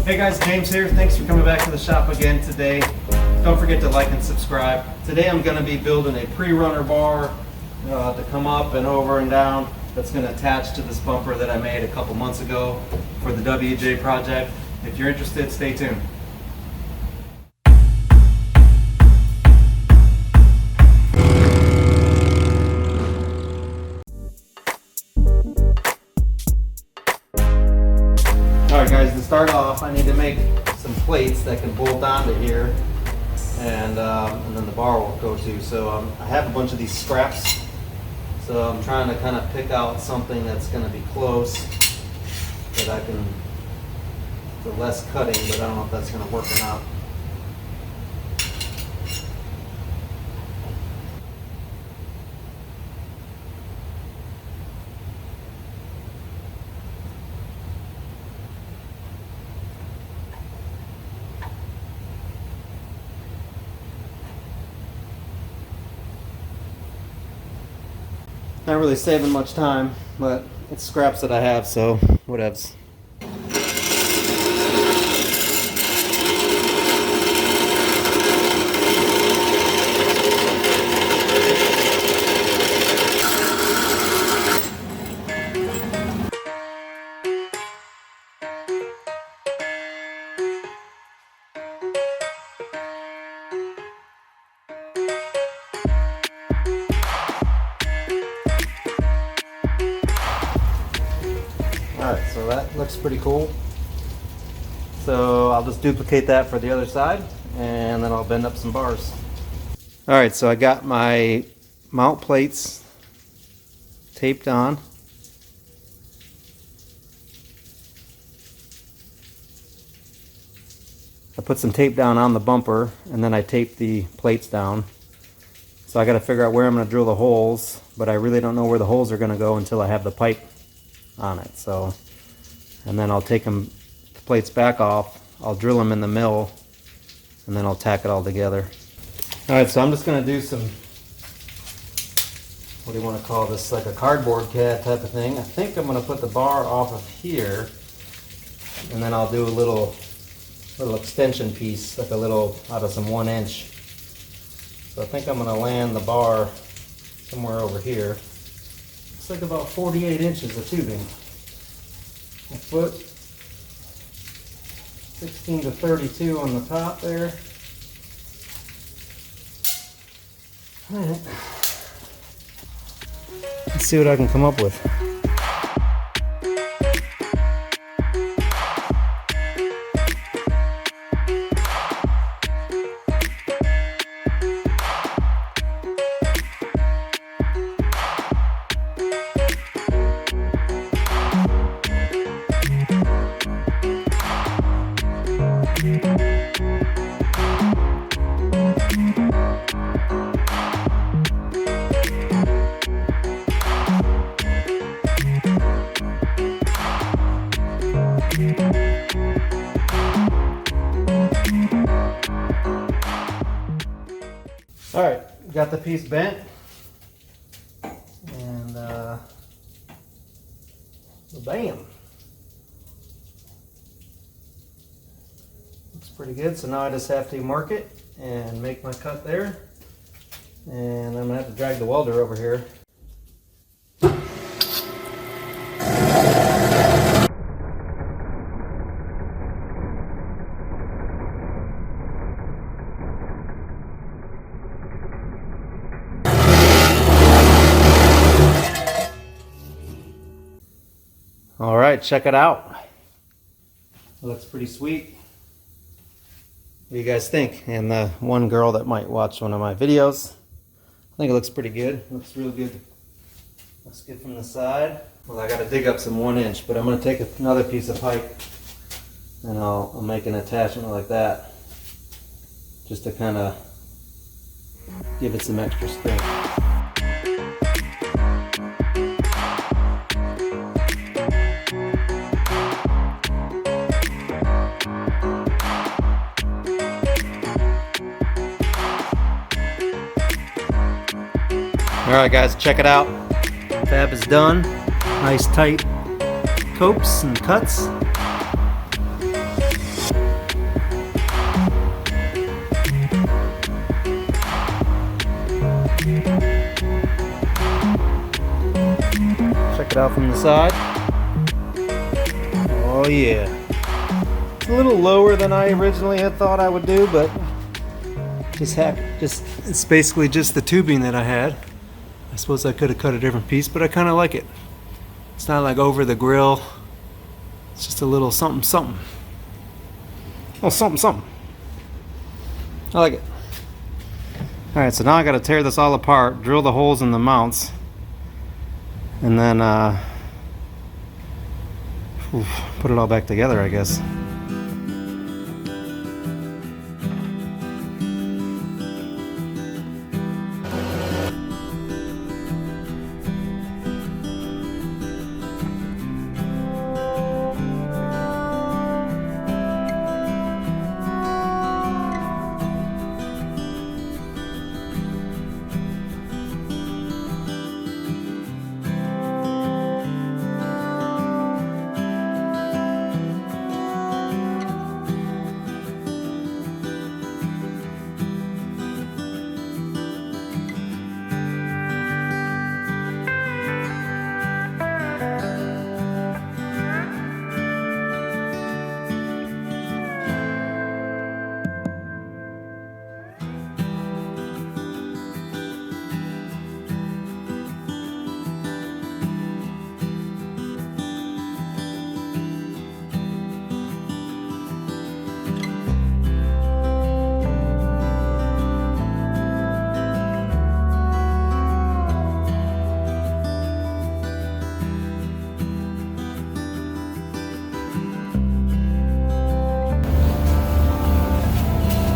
Hey guys, James here. Thanks for coming back to the shop again today. Don't forget to like and subscribe. Today I'm going to be building a pre-runner bar to come up and over and down that's going to attach to this bumper that I made a couple months ago for the WJ project. If you're interested, stay tuned. Alright guys, to start off I need to make some plates that can bolt onto here and then the bar will go to. So I have a bunch of these scraps, so I'm trying to kind of pick out something that's going to be close that I can, for less cutting, but I don't know if that's going to work or not. Not really saving much time, but it's scraps that I have, so whatevs. Alright, so that looks pretty cool. So I'll just duplicate that for the other side and then I'll bend up some bars. Alright, so I got my mount plates taped on. I put some tape down on the bumper and then I taped the plates down. So I got to figure out where I'm going to drill the holes, but I really don't know where the holes are going to go until I have the pipe on it. So, and then I'll take the plates back off, I'll drill them in the mill, and then I'll tack it all together. Alright, so I'm just going to do some, what do you want to call this, like a cardboard CAD type of thing. I think I'm going to put the bar off of here, and then I'll do a little extension piece, like a little, out of some 1-inch. So I think I'm going to land the bar somewhere over here. It's like about 48 inches of tubing. A foot, 16 to 32 on the top there. Alright. Let's see what I can come up with. Alright, got the piece bent, and bam! Looks pretty good, so now I just have to mark it and make my cut there, and I'm going to have to drag the welder over here. Alright, check it out. It looks pretty sweet. What do you guys think? And the one girl that might watch one of my videos, I think it looks pretty good. It looks real good. Looks good from the side. Well, I got to dig up some 1-inch, but I'm going to take another piece of pipe and I'll make an attachment like that, just to kind of give it some extra strength. Alright guys, check it out. Fab is done. Nice tight copes and cuts. it out from the side. Oh yeah. It's a little lower than I originally had thought I would do, but it's basically just the tubing that I had. I suppose I could have cut a different piece, but I kind of like it. It's not like over the grill. It's just a little something something. Oh, something something. I like it. Alright, so now I gotta tear this all apart, drill the holes in the mounts, and then put it all back together, I guess.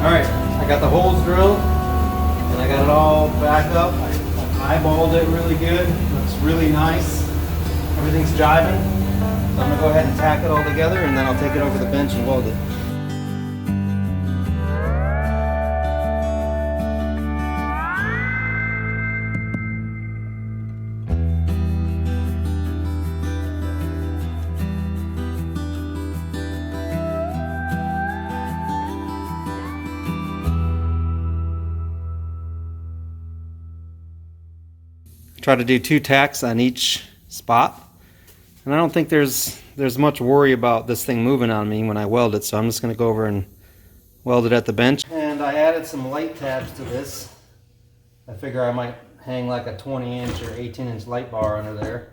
Alright, I got the holes drilled and I got it all back up. I eyeballed it really good. Looks really nice. Everything's jiving. So I'm going to go ahead and tack it all together and then I'll take it over the bench and weld it. Try to do 2 tacks on each spot, and I don't think there's much worry about this thing moving on me when I weld it, so I'm just going to go over and weld it at the bench. And I added some light tabs to this. I figure I might hang like a 20-inch or 18-inch light bar under there.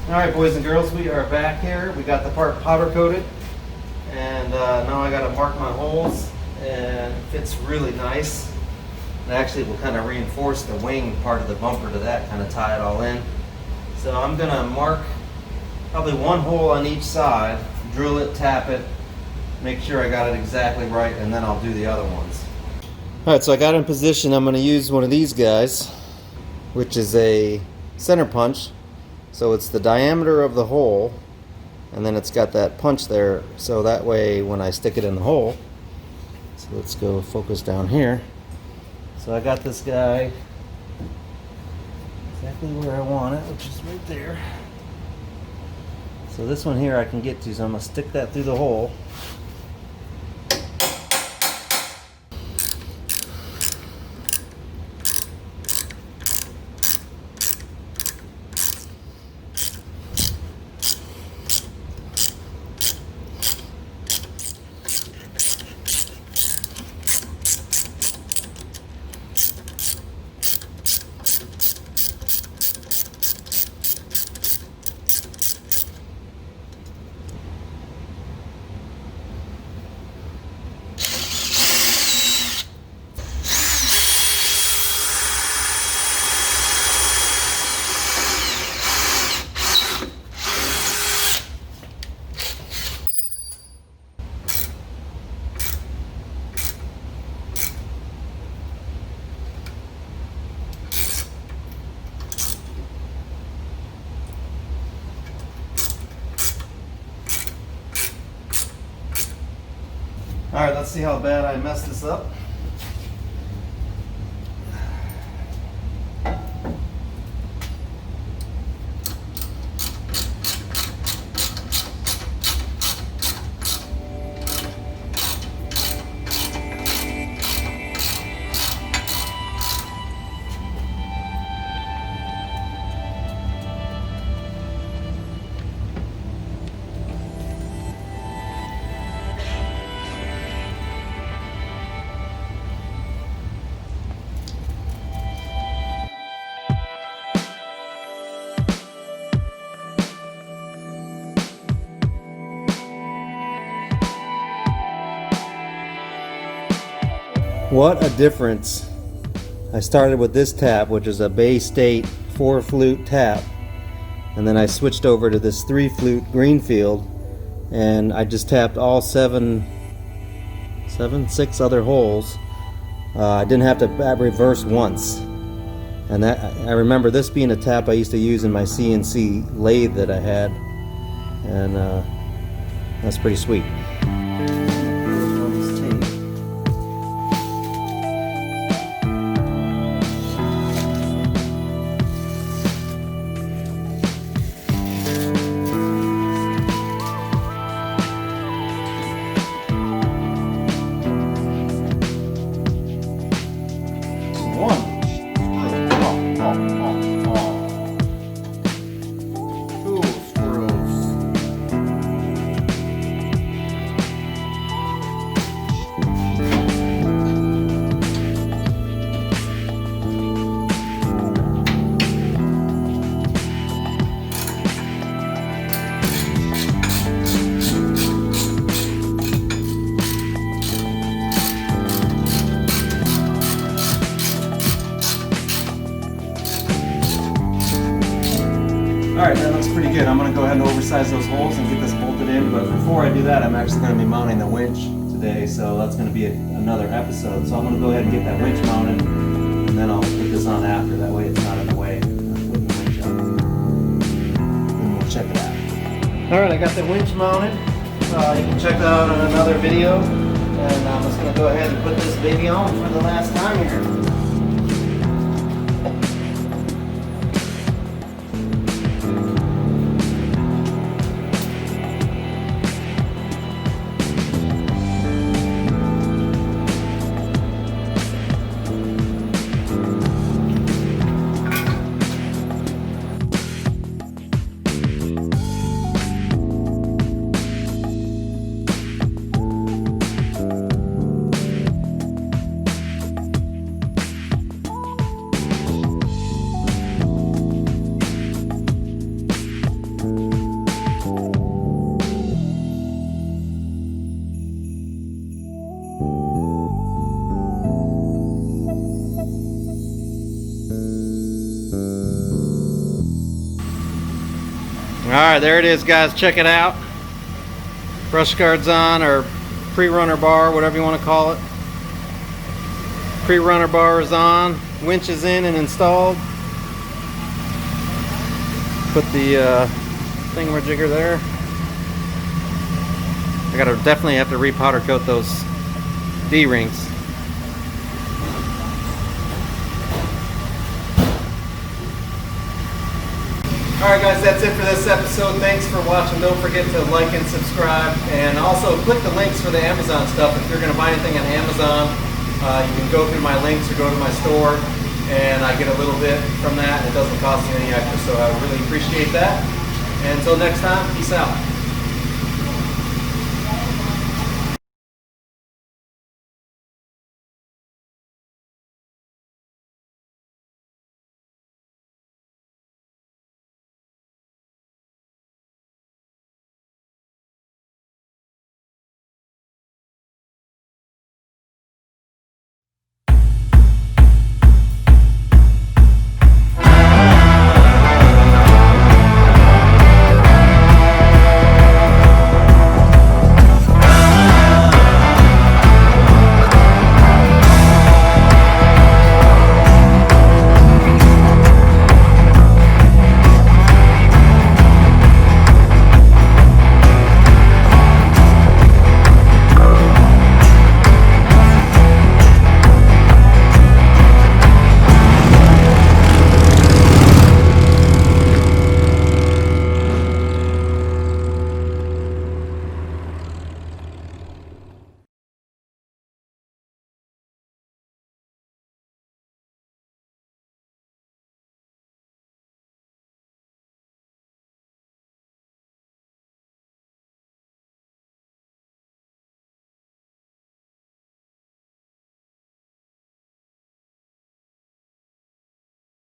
Alright, boys and girls, we are back here. We got the part powder coated, and now I got to mark my holes, and it fits really nice. And actually will kind of reinforce the wing part of the bumper to that, kind of tie it all in. So I'm going to mark probably one hole on each side, drill it, tap it, make sure I got it exactly right, and then I'll do the other ones. Alright, so I got in position. I'm going to use one of these guys, which is a center punch. So it's the diameter of the hole, and then it's got that punch there, so that way when I stick it in the hole. So let's go focus down here. So I got this guy exactly where I want it, which is right there. So this one here I can get to, so I'm going to stick that through the hole. Alright, let's see how bad I messed this up. What a difference. I started with this tap, which is a Bay State 4-flute tap, and then I switched over to this 3-flute Greenfield, and I just tapped all six other holes. I didn't have to reverse once. And that, I remember this being a tap I used to use in my CNC lathe that I had, and that's pretty sweet. Alright, that looks pretty good. I'm going to go ahead and oversize those holes and get this bolted in, but before I do that, I'm actually going to be mounting the winch today, so that's going to be another episode. So I'm going to go ahead and get that winch mounted, and then I'll put this on after, that way it's not in the way. I'm putting the winch up, and we'll check it out. Alright, I got the winch mounted. You can check that out on another video, and I'm just going to go ahead and put this baby on for the last time here. Alright, there it is, guys. Check it out. Brush guard's on, or Prerunner bar, whatever you want to call it. Prerunner bar is on. Winch is in and installed. Put the thingamajigger there. I gotta definitely have to repowder coat those D-rings. Alright guys, that's it for this episode. Thanks for watching. Don't forget to like and subscribe. And also click the links for the Amazon stuff. If you're going to buy anything on Amazon, you can go through my links or go to my store. And I get a little bit from that. It doesn't cost you any extra, so I really appreciate that. And until next time, peace out.